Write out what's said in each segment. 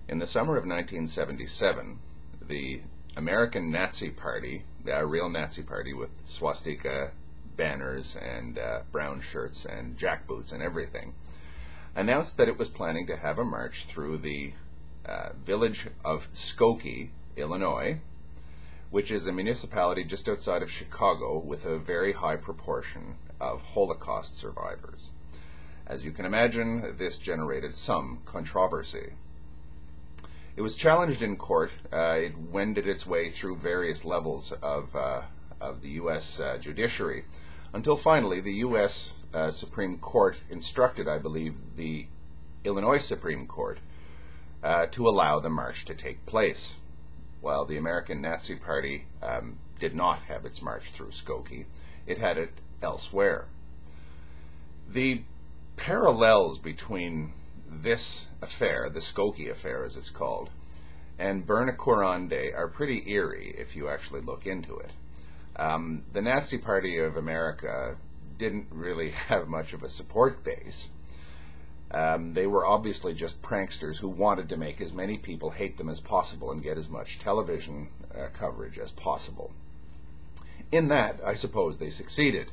In the summer of 1977, the American Nazi Party, a real Nazi party with swastika banners and brown shirts and jackboots and everything, announced that it was planning to have a march through the village of Skokie, Illinois, which is a municipality just outside of Chicago with a very high proportion of Holocaust survivors. As you can imagine, this generated some controversy. It was challenged in court. It wended its way through various levels of the U.S. judiciary, until finally the U.S. Supreme Court instructed, I believe, the Illinois Supreme Court to allow the march to take place. While the American Nazi Party did not have its march through Skokie, it had it elsewhere. The parallels between this affair, the Skokie affair as it's called, and Burn a Koran Day are pretty eerie if you actually look into it. The Nazi Party of America didn't really have much of a support base. They were obviously just pranksters who wanted to make as many people hate them as possible and get as much television coverage as possible. In that, I suppose they succeeded.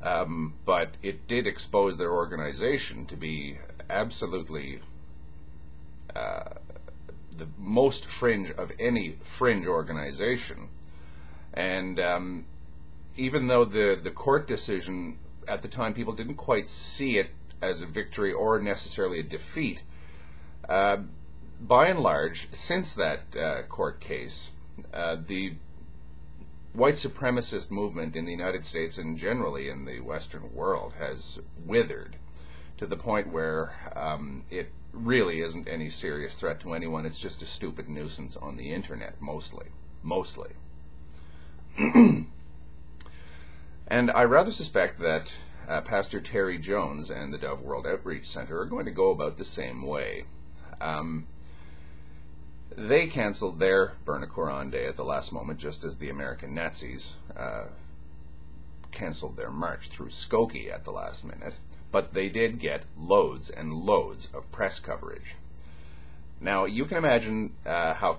But it did expose their organization to be absolutely the most fringe of any fringe organization. And even though the court decision at the time, people didn't quite see it as a victory or necessarily a defeat, by and large, since that court case, the white supremacist movement in the United States and generally in the Western world has withered to the point where it really isn't any serious threat to anyone. It's just a stupid nuisance on the internet, mostly. And I rather suspect that Pastor Terry Jones and the Dove World Outreach Center are going to go about the same way. They canceled their Burn a Koran Day at the last moment, just as the American Nazis canceled their march through Skokie at the last minute, but they did get loads and loads of press coverage. Now, you can imagine how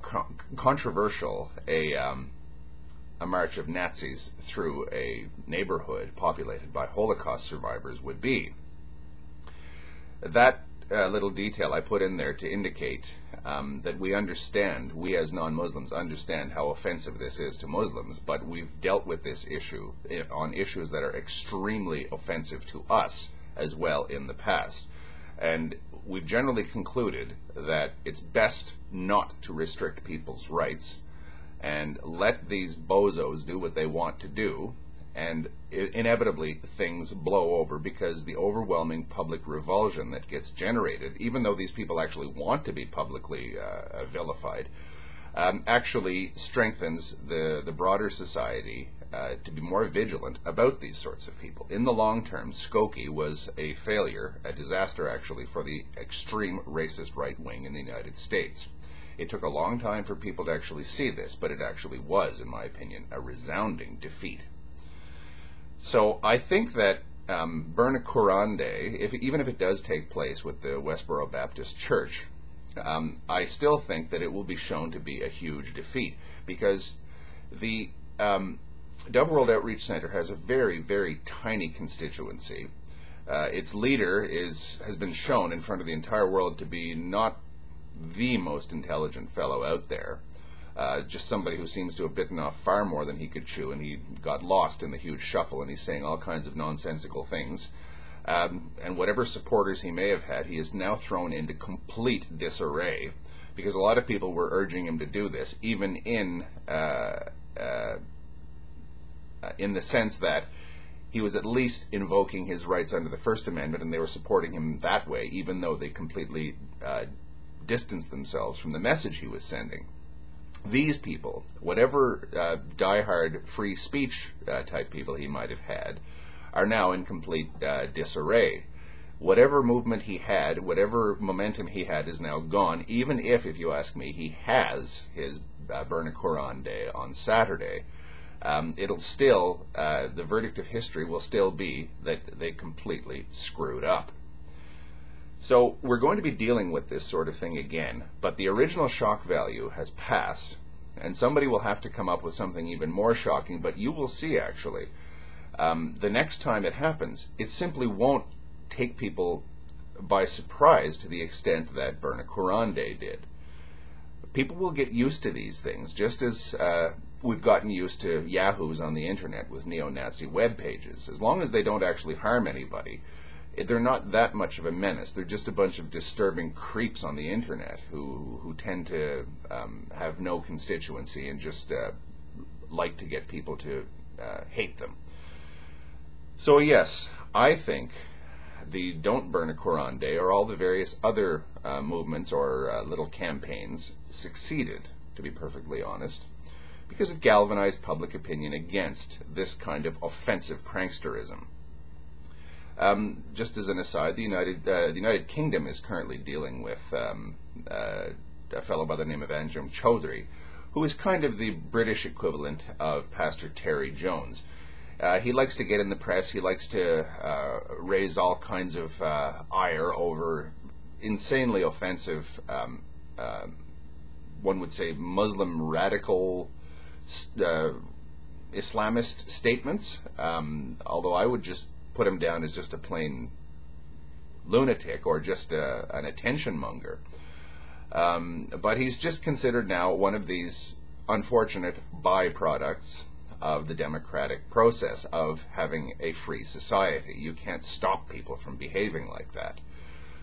controversial a march of Nazis through a neighborhood populated by Holocaust survivors would be. That little detail I put in there to indicate that we as non-Muslims understand how offensive this is to Muslims, but we've dealt with this issue on issues that are extremely offensive to us as well in the past. And we've generally concluded that it's best not to restrict people's rights and let these bozos do what they want to do, and inevitably things blow over because the overwhelming public revulsion that gets generated, even though these people actually want to be publicly vilified, actually strengthens the broader society to be more vigilant about these sorts of people. In the long term, Skokie was a failure, a disaster actually, for the extreme racist right wing in the United States. It took a long time for people to actually see this, but it actually was, in my opinion, a resounding defeat. So I think that Burn a Koran Day, even if it does take place with the Westboro Baptist Church, I still think that it will be shown to be a huge defeat, because the Dove World Outreach Center has a very, very tiny constituency. Its leader has been shown in front of the entire world to be not the most intelligent fellow out there. Just somebody who seems to have bitten off far more than he could chew, and he got lost in the huge shuffle, and he's saying all kinds of nonsensical things. And whatever supporters he may have had, he is now thrown into complete disarray, because a lot of people were urging him to do this, even in the sense that he was at least invoking his rights under the First Amendment, and they were supporting him that way, even though they completely distanced themselves from the message he was sending. These people, whatever diehard free speech type people he might have had, are now in complete disarray. Whatever movement he had, whatever momentum he had is now gone, even if you ask me, he has his Burn a Koran Day on Saturday. It'll still, the verdict of history will still be that they completely screwed up. So we're going to be dealing with this sort of thing again, but the original shock value has passed, and somebody will have to come up with something even more shocking, but you will see actually, the next time it happens, it simply won't take people by surprise to the extent that Burn a Quran Day did. People will get used to these things, just as we've gotten used to yahoos on the internet with neo-Nazi web pages. As long as they don't actually harm anybody, they're not that much of a menace. They're just a bunch of disturbing creeps on the internet who tend to have no constituency and just like to get people to hate them. So yes, I think the Don't Burn a Quran Day or all the various other movements or little campaigns succeeded, to be perfectly honest, because it galvanized public opinion against this kind of offensive pranksterism. Just as an aside, the United Kingdom is currently dealing with a fellow by the name of Anjem Choudary, who is kind of the British equivalent of Pastor Terry Jones. He likes to get in the press. He likes to raise all kinds of ire over insanely offensive, one would say, Muslim radical Islamist statements, although I would just put him down as just a plain lunatic or just an attention monger. But he's just considered now one of these unfortunate byproducts of the democratic process of having a free society. You can't stop people from behaving like that.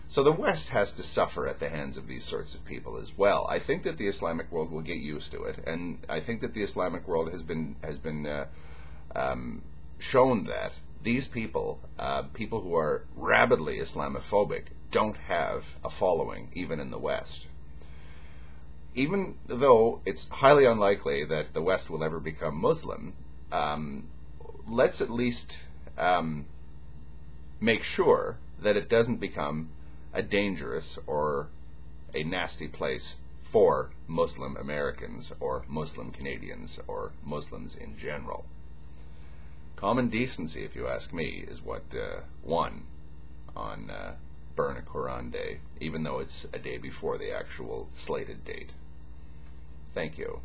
So the West has to suffer at the hands of these sorts of people as well. I think that the Islamic world will get used to it, and I think that the Islamic world has been shown that these people, people who are rabidly Islamophobic, don't have a following even in the West. Even though it's highly unlikely that the West will ever become Muslim, let's at least make sure that it doesn't become a dangerous or a nasty place for Muslim Americans or Muslim Canadians or Muslims in general. Common decency, if you ask me, is what won on Burn a Quran Day, even though it's a day before the actual slated date. Thank you.